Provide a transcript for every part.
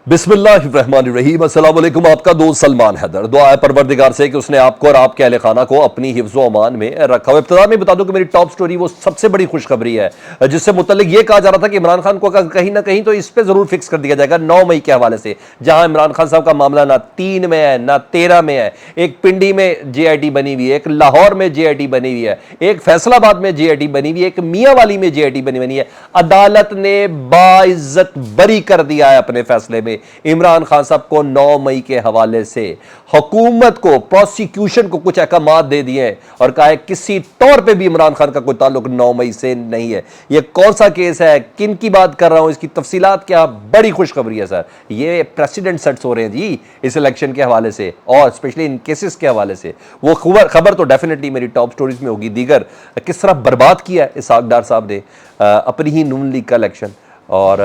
बिस्मिल्लाहिर्रहमानिर्रहीम। अस्सलाम वालेकुम। आपका दोस्त सलमान हैदर। दुआ है परवरदिगार से कि उसने आपको और आपके अहले खाना को अपनी हिफ्ज़ अमान में रखा हो। इब्तिदा में बता दूं कि मेरी टॉप स्टोरी वो सबसे बड़ी खुशखबरी है जिससे मुतल्लिक ये कहा जा रहा था कि इमरान खान को कहीं ना कहीं तो इस पर जरूर फिक्स कर दिया जाएगा 9 मई के हवाले से, जहां इमरान खान साहब का मामला ना 3 में है ना 13 में है। एक पिंडी में JIT बनी हुई है, एक लाहौर में JIT बनी हुई है, एक फैसलाबाद में JIT बनी हुई है, एक मियांवाली में JIT बनी हुई है। अदालत ने बाइज्जत बरी कर दिया है अपने फैसले में इमरान खान साहब को 9 मई के हवाले से। हुकूमत को, प्रोसिक्यूशन को कुछ अहकाम दे दिए और कहा है किसी तौर पे भी इमरान खान का कोई ताल्लुक 9 मई से नहीं है। यह कौन सा केस है, किन की बात कर रहा हूं, इसकी तफसीलात क्या, बड़ी खुशखबरी है सर। ये प्रेसिडेंट सेट्स हो रहे हैं जी इस इलेक्शन के हवाले से और स्पेशली इन केसेस के हवाले से। वो खबर तो डेफिनेटली मेरी टॉप स्टोरीज में होगी। दीगर किस तरह बर्बाद किया है इसहाक डार साहब ने अपनी ही नून लीग का इलेक्शन, और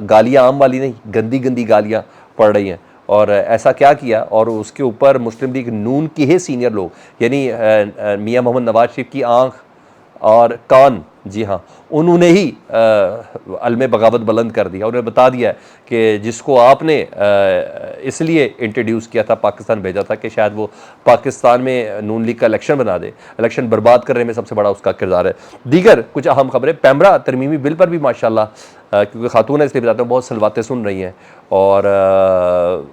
गालियां आम वाली नहीं, गंदी गंदी गालियां पड़ रही हैं। और ऐसा क्या किया, और उसके ऊपर मुस्लिम लीग नून के ही सीनियर लोग यानी मियां मोहम्मद नवाज शरीफ की आंख और कान, जी हाँ, उन्होंने ही अलमे बगावत बुलंद कर दिया। उन्होंने बता दिया कि जिसको आपने इसलिए इंट्रोड्यूस किया था, पाकिस्तान भेजा था कि शायद वो पाकिस्तान में नून लीग का इलेक्शन बना दे, इलेक्शन बर्बाद करने में सबसे बड़ा उसका किरदार है। दीगर कुछ अहम खबरें, पैमरा तरमीमी बिल पर भी माशाल्लाह, क्योंकि खातून है इसलिए बताता हूँ, बहुत सलवातें सुन रही हैं और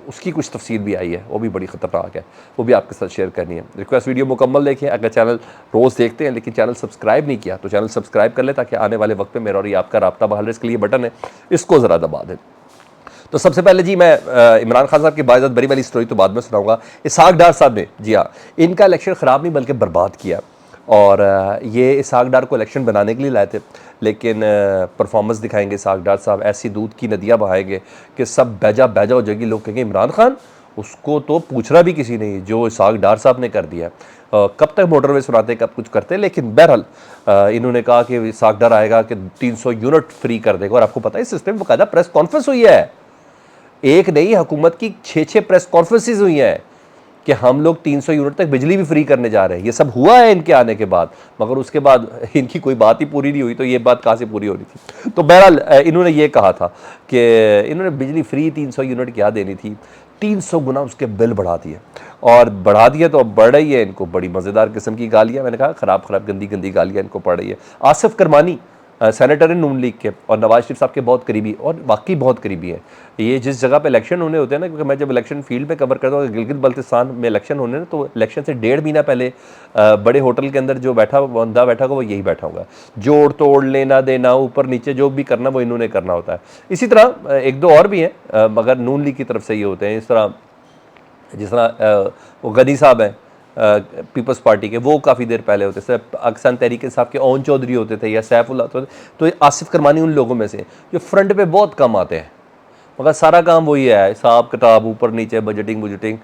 उसकी कुछ तफसीर भी आई है, वो भी बड़ी ख़तरनाक है, वो भी आपके साथ शेयर करनी है। रिक्वेस्ट वीडियो मुकम्मल देखें। अगर चैनल रोज़ देखते हैं लेकिन चैनल सब्सक्राइब नहीं किया तो चैनल सब्सक्राइब कर ले, ताकि आने वाले वक्त में मेरा और ये आपका राब्ता बहाल रहे। इसके लिए बटन है, इसको ज़रा दबा दें। तो सबसे पहले जी मैं इमरान खान साहब की बाइज़्ज़त बरी वाली स्टोरी तो बाद में सुनाऊंगा। इसहाक डार साहब ने, जी हाँ, इनका इलेक्शन ख़राब नहीं बल्कि बर्बाद किया। और ये इसहाक डार को इलेक्शन बनाने के लिए लाए थे, लेकिन परफॉर्मेंस दिखाएंगे इसहाक डार साहब, ऐसी दूध की नदियाँ बहाएंगे कि सब बैजा बैजा हो जाएगी। लोग कहेंगे इमरान खान, उसको तो पूछना भी किसी नहीं जो इसहाक डार साहब ने कर दिया। कब तक मोटरवे सुनाते, कब कुछ करते, लेकिन बहरहाल इन्होंने कहा कि इसहाक डार आएगा कि 300 यूनिट फ्री कर देगा। और आपको पता है इस सिस्टम में बाकायदा प्रेस कॉन्फ्रेंस हुई है, एक नहीं, हुकूमत की 6 प्रेस कॉन्फ्रेंसेज हुई हैं कि हम लोग 300 यूनिट तक बिजली भी फ्री करने जा रहे हैं। ये सब हुआ है इनके आने के बाद, मगर उसके बाद इनकी कोई बात ही पूरी नहीं हुई, तो ये बात कहाँ से पूरी हो रही थी। तो बहरहाल इन्होंने ये कहा था कि इन्होंने बिजली फ्री 300 यूनिट क्या देनी थी, 300 गुना उसके बिल बढ़ा दिए, और बढ़ा दिया तो अब बढ़ रही है। इनको बड़ी मज़ेदार किस्म की गालियाँ, मैंने कहा ख़राब गंदी गंदी गालियाँ इनको पड़ रही है। आसिफ करमानी सेनेटर नून लीग के और नवाज शरीफ साहब के बहुत करीबी, और वाकई बहुत करीबी हैं। ये जिस जगह पे इलेक्शन होने होते हैं ना, क्योंकि मैं जब इलेक्शन फील्ड पे कवर करता हूँ, गिलगित बल्तिस्तान में इलेक्शन होने ना, तो इलेक्शन से 1.5 महीना पहले बड़े होटल के अंदर जो बंदा बैठा होगा वो यही बैठा होगा। जोड़ तोड़, लेना देना, ऊपर नीचे जो भी करना वो इन्होंने करना होता है। इसी तरह एक दो और भी हैं मगर नून लीग की तरफ से ये होते हैं। इस तरह जिस तरह वो गनी साहब हैं पीपल्स पार्टी के, वो काफ़ी देर पहले होते थे। अक्सन तहरीके साहब के ओन चौधरी होते थे या सैफुल्ला होते थे। तो आसिफ करमानी उन लोगों में से जो फ्रंट पे बहुत कम आते हैं, मगर सारा काम वही है, हिसाब किताब, ऊपर नीचे, बजटिंग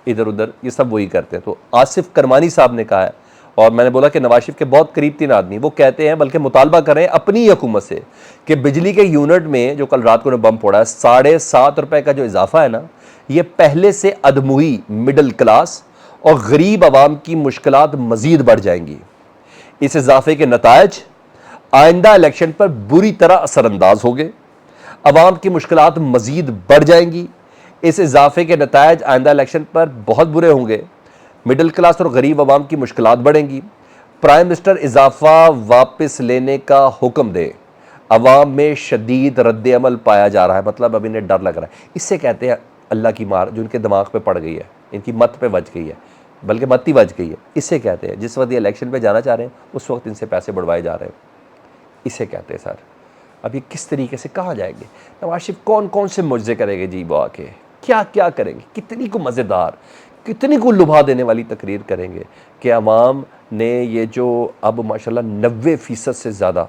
इधर उधर, ये सब वही करते हैं। तो आसिफ करमानी साहब ने कहा है, और मैंने बोला कि नवाज शरीफ के बहुत करीब 3 आदमी, वो कहते हैं, बल्कि मुतालबा कर रहे हैं अपनी हुकूमत से कि बिजली के यूनिट में जो कल रात को बम फोड़ा है, 7.5 रुपये का जो इजाफा है ना, ये पहले से अदमुई मिडिल क्लास और गरीब आवाम की मुश्किलात मजीद बढ़ जाएंगी। इस इजाफे के नतायज आइंदा इलेक्शन पर बुरी तरह असरअंदाज होंगे, अवाम की मुश्किलात मजीद बढ़ जाएंगी। इस इजाफे के नतायज आइंदा इलेक्शन पर बहुत बुरे होंगे, मिडिल क्लास और गरीब आवाम की मुश्किलात बढ़ेंगी। प्राइम मिनिस्टर इजाफा वापस लेने का हुक्म दे, अवाम में शदीद रद्द अमल पाया जा रहा है, मतलब अब इन्हें डर लग रहा है। इससे कहते हैं अल्लाह की मार जो इनके दिमाग पे पड़ गई है, इनकी मत पे बच गई है, बल्कि मत ही बच गई है। इससे कहते हैं जिस वक्त ये इलेक्शन पे जाना चाह रहे हैं उस वक्त इनसे पैसे बढ़वाए जा रहे हैं, इसे कहते हैं सर। अब ये किस तरीके से कहाँ जाएंगे, नवाज शरीफ कौन कौन से मुआवजे करेंगे जी, वो आके क्या क्या करेंगे, कितनी को मज़ेदार, कितनी को लुभा देने वाली तकरीर करेंगे कि अवाम ने ये जो अब माशाल्लाह 90% से ज़्यादा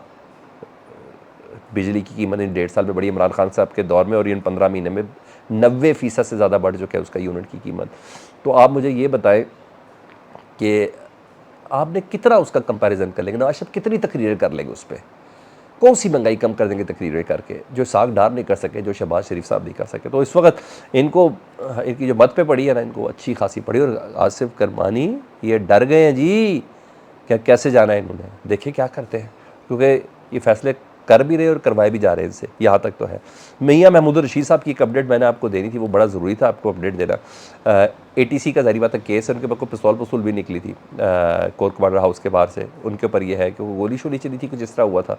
बिजली की कीमत इन 1.5 साल में बढ़ी, इमरान खान साहब के दौर में, और इन 15 महीने में 90% से ज़्यादा बढ़ चुका है उसका यूनिट की कीमत। तो आप मुझे ये बताएं कि आपने कितना उसका कंपैरिजन कर लेंगे, नवाज शरीफ कितनी तकरीरें कर लेंगे उस पर, कौन सी महंगाई कम कर देंगे तकरीरें करके, जो इसहाक डार नहीं कर सके, जो शहबाज शरीफ साहब नहीं कर सके। तो इस वक्त इनको, इनकी जो मत पे पड़ी है ना, इनको अच्छी खासी पड़ी। और आसिफ करमानी ये डर गए हैं जी, क्या कैसे जाना है इन्होंने, देखिए क्या करते हैं, क्योंकि ये फैसले कर भी रहे और करवाए भी जा रहे हैं इनसे, यहाँ तक तो है। मियां महमूद रशीद साहब की एक अपडेट मैंने आपको देनी थी, वो बड़ा ज़रूरी था आपको अपडेट देना। ATC का ज़ाहिर बात है केस है, उनके ऊपर को पिस्तौल पसूल भी निकली थी कोर कमांडर हाउस के बाहर से। उनके ऊपर ये है कि वो गोली शोली चली थी, कुछ इस तरह हुआ था,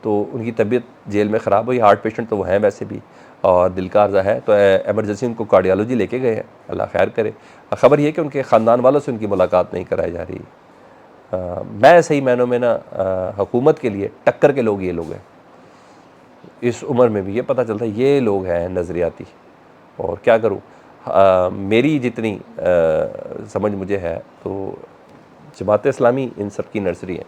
तो उनकी तबीयत जेल में ख़राब हुई। हार्ट पेशेंट तो वो हैं वैसे भी, और दिल का अर्जा है, तो एमरजेंसी उनको कार्डियोलॉजी लेके गए हैं, अल्लाह खैर करे। खबर ये है कि उनके ख़ानदान वालों से उनकी मुलाकात नहीं कराई जा रही। मैं सही मायनों में ना हुकूमत के लिए टक्कर के लोग ये लोग हैं। इस उम्र में भी ये पता चलता है ये लोग हैं नज़रियाती। और क्या करूँ, मेरी जितनी समझ मुझे है तो जमात इस्लामी इन सब की नर्सरी है।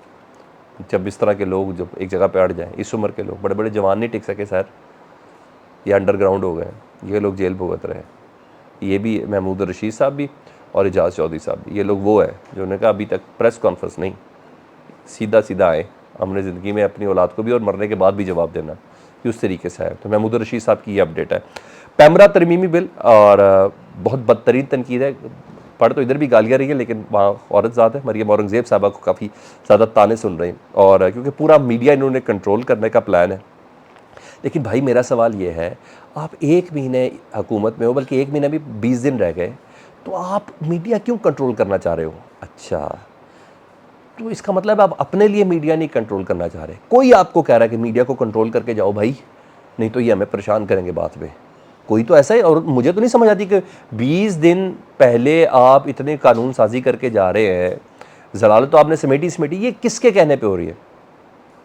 जब इस तरह के लोग जब एक जगह पे अड़ जाएं, इस उम्र के लोग, बड़े बड़े जवान नहीं टिक सके सर, ये अंडरग्राउंड हो गए, ये लोग जेल भुगत रहे हैं। ये भी महमूद रशीद साहब भी और एजाज चौधरी साहब भी, ये लोग वो है जो उन्होंने कहा अभी तक प्रेस कॉन्फ्रेंस नहीं, सीधा सीधा आए, हमने ज़िंदगी में अपनी औलाद को भी और मरने के बाद भी जवाब देना, कि उस तरीके से है। तो महमूद रशीद साहब की ये अपडेट है। पैमरा तरमीमी बिल, और बहुत बदतरीन तनकीद है, पढ़ तो इधर भी गालियाँ रही है, लेकिन वहाँ औरत ज़्यादा है, मरियम औरंगज़ेब साहबा को काफ़ी ज़्यादा ताने सुन रहे हैं, और क्योंकि पूरा मीडिया इन्होंने कंट्रोल करने का प्लान है। लेकिन भाई मेरा सवाल ये है, आप 1 महीने हुकूमत में हो, बल्कि 1 महीने भी 20 दिन रह गए, तो आप मीडिया क्यों कंट्रोल करना चाह रहे हो? अच्छा, तो इसका मतलब आप अपने लिए मीडिया नहीं कंट्रोल करना चाह रहे। कोई आपको कह रहा है कि मीडिया को कंट्रोल करके जाओ भाई, नहीं तो ये हमें परेशान करेंगे बात में। कोई तो ऐसा है, और मुझे तो नहीं समझ आती कि 20 दिन पहले आप इतने कानून साजी करके जा रहे हैं, जलालत तो आपने समेटी, ये किसके कहने पे हो रही है?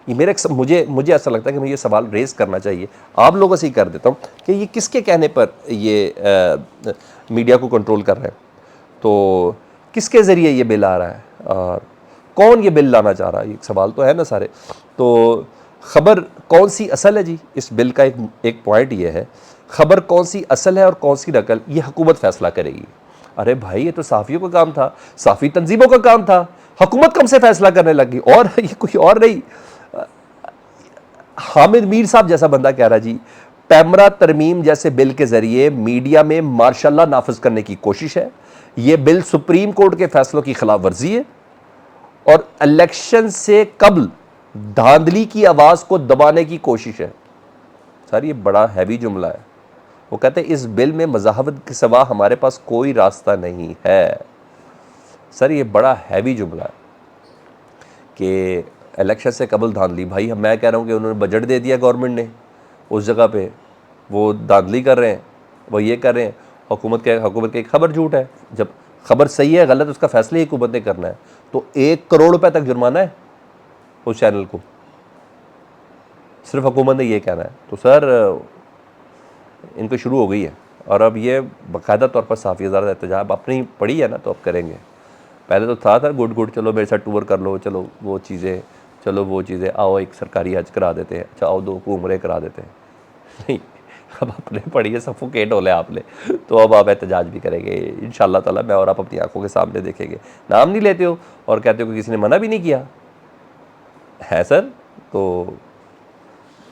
ये मुझे ऐसा लगता है कि मैं ये सवाल रेज़ करना चाहिए, आप लोगों से ही कर देता हूँ कि ये किसके कहने पर ये मीडिया को कंट्रोल कर रहे हैं? तो किसके ज़रिए ये बिल आ रहा है, और कौन ये बिल लाना चाह रहा है? ये सवाल तो है ना सारे। तो ख़बर कौन सी असल है जी, इस बिल का एक पॉइंट ये है, ख़बर कौन सी असल है और कौन सी नकल, ये हुकूमत फ़ैसला करेगी। अरे भाई, ये तो साफ़ियों का काम था, साफ़ी तंजीमों का काम था, हुकूमत कब से फ़ैसला करने लगी? और ये कोई और नहीं, हामिद मीर साहब जैसा बंदा कह रहा जी, पैमरा तरमीम जैसे बिल के ज़रिए मीडिया में मार्शल नाफिज करने की कोशिश है। ये बिल सुप्रीम कोर्ट के फैसलों की खिलाफ वर्जी है, और इलेक्शन से कबल धांधली की आवाज़ को दबाने की कोशिश है। सर ये बड़ा हैवी जुमला है। वो कहते हैं इस बिल में मज़ाहवत के सिवा हमारे पास कोई रास्ता नहीं है। सर ये बड़ा हैवी जुमला है कि इलेक्शन से कबल धांधली। भाई मैं कह रहा हूँ कि उन्होंने बजट दे दिया गवर्नमेंट ने, उस जगह पे वो धांधली कर रहे हैं, वो ये कर रहे हैं। हुकूमत की खबर झूठ है, जब खबर सही है गलत उसका फैसला ही हुकूमत ने करना है। तो 1 करोड़ रुपए तक जुर्माना है उस चैनल को, सिर्फ हुकूमत ने ये कहना है। तो सर इनको शुरू हो गई है, और अब ये बाकायदा तौर पर साफ़ी ज़्यादा एहतजाज अपनी पड़ी है ना, तो अब करेंगे। पहले तो था गुड चलो मेरे साथ टूर कर लो, चलो वो चीज़ें, आओ एक सरकारी हज करा देते हैं, अच्छा आओ 2 उम्रे करा देते हैं। नहीं, अब अपने पढ़िए सफोकेट हो ले आपने, तो अब आप एहतजाज भी करेंगे इंशाअल्लाह ताला। मैं और आप अपनी आंखों के सामने देखेंगे। नाम नहीं लेते हो और कहते हो कि किसी ने मना भी नहीं किया है सर। तो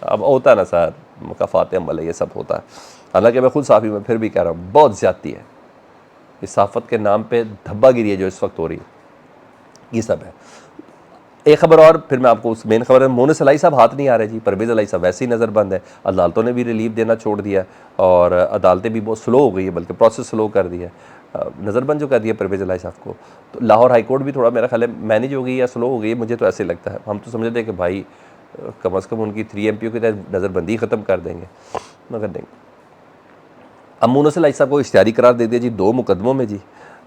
अब होता है ना सर, मुकाफ़ात अमल है, ये सब होता है। हालांकि मैं खुद साफ़ी में फिर भी कह रहा हूँ बहुत ज़्यादती है, इस साफ़त के नाम पे धब्बागिरी है जो इस वक्त हो रही है, ये सब है। एक खबर और फिर मैं आपको उस मेन खबर है, मोनस अलाई साहब हाथ नहीं आ रहे जी, परवेज़ अलाई साहब वैसे ही नज़रबंद है। अदालतों ने भी रिलीफ देना छोड़ दिया, और अदालतें भी बहुत स्लो हो गई है, बल्कि प्रोसेस स्लो कर दिया, नज़रबंद जो कर दिया परवेज़ अलाई साहब को। तो लाहौर हाई कोर्ट भी थोड़ा मेरा ख्याल है मैनेज हो गई या स्लो हो गई है, मुझे तो ऐसे लगता है। हम तो समझते हैं कि भाई कम अज़ कम उनकी 3 MPO की तहत नज़रबंदी ख़त्म कर देंगे, मगर नहीं। अब मोनस अलाई साहब को इख्तियारी करार दे दिया जी 2 मुकदमों में जी।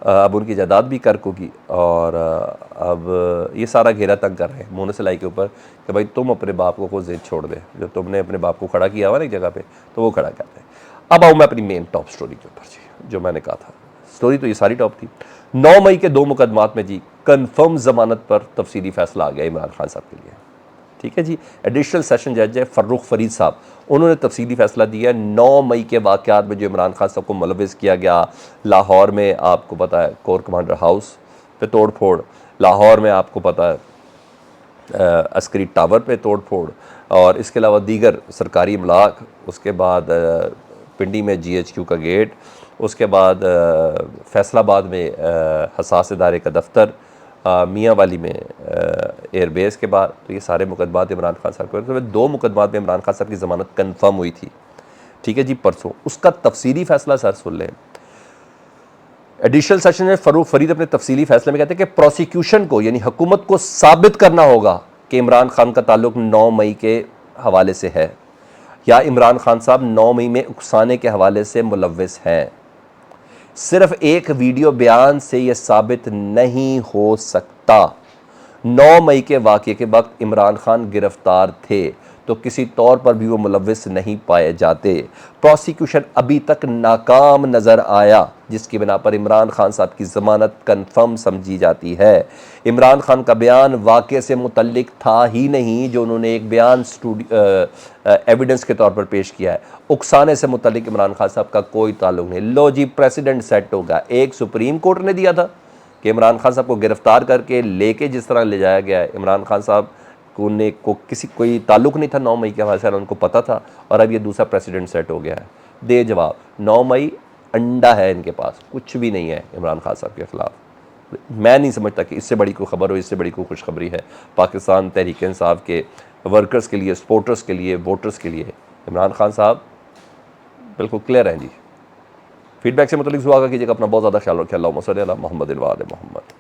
अब उनकी जायदाद भी कर्क होगी, और अब ये सारा घेरा तंग कर रहे हैं मोनस अलाई के ऊपर कि भाई तुम अपने बाप को खुद ज़िद छोड़ दे, जो तुमने अपने बाप को खड़ा किया हुआ ना एक जगह पे, तो वो खड़ा कर दे। अब आऊँ मैं अपनी मेन टॉप स्टोरी के ऊपर जी, जो मैंने कहा था। स्टोरी तो ये सारी टॉप थी। 9 मई के 2 मुकदमात में जी कन्फर्म ज़मानत पर तफसीली फ़ैसला आ गया इमरान खान साहब के लिए। ठीक है जी। एडिशनल सेशन जज है फ़र्रुख फरीद साहब, उन्होंने तफसीली फ़ैसला दिया 9 मई के वाक़यात में जो इमरान खान साहब को मुलविस किया गया। लाहौर में आपको पता है कोर कमांडर हाउस पे तोड़ फोड़, लाहौर में आपको पता है अस्करी टावर पे तोड़ फोड़, और इसके अलावा दीगर सरकारी इमलाक, उसके बाद पिंडी में GHQ का गेट, उसके बाद फैसलाबाद में हसास इदारे का दफ्तर, मियाँ वाली में एयरबेस के बाहर। तो ये सारे मुकदमात इमरान खान साहब के, तो 2 मुकदमात में इमरान खान साहब की ज़मानत कन्फर्म हुई थी, ठीक है जी, परसों। उसका तफसीली फैसला सर सुन लें। एडिशनल सेशन में फरूक फरीद अपने तफसीली फैसले में कहते हैं कि प्रोसिक्यूशन को यानी हुकूमत को साबित करना होगा कि इमरान खान का ताल्लुक 9 मई के हवाले से है या इमरान खान साहब 9 मई में उकसाने के हवाले से मुलव्विस हैं। सिर्फ एक वीडियो बयान से यह साबित नहीं हो सकता। 9 मई के वाक़े के वक्त इमरान खान गिरफ्तार थे, तो किसी तौर पर भी वो मुलव्विस नहीं पाए जाते। प्रोसिक्यूशन अभी तक नाकाम नज़र आया, जिसकी बिना पर इमरान खान साहब की ज़मानत कन्फर्म समझी जाती है। इमरान खान का बयान वाक़े से मुतल्लिक था ही नहीं, जो उन्होंने एक बयान एविडेंस के तौर पर पेश किया है। उकसाने से मुतल्लिक इमरान खान साहब का कोई ताल्लुक नहीं। लो जी, प्रेसिडेंट सेट होगा। एक सुप्रीम कोर्ट ने दिया था कि इमरान खान साहब को गिरफ्तार करके लेके जिस तरह ले जाया गया है, इमरान खान साहब को किसी कोई ताल्लुक नहीं था 9 मई के हवाले से, उनको पता था, और अब ये दूसरा प्रेसिडेंट सेट हो गया है। दे जवाब। 9 मई अंडा है इनके पास, कुछ भी नहीं है इमरान खान साहब के ख़िलाफ़। मैं नहीं समझता कि इससे बड़ी कोई खबर हो, इससे बड़ी कोई खुशखबरी है पाकिस्तान तहरीक इंसाफ के वर्कर्स के लिए, सपोर्टर्स के लिए, वोटर्स के लिए। इमरान खान साहब बिल्कुल क्लियर हैं जी। फीडबैक से मतलब दुआ कीजिएगा। अपना बहुत ज़्यादा ख्याल रखें। अल्लाहुम्मा सल्ली अला मुहम्मद व आले मुहम्मद।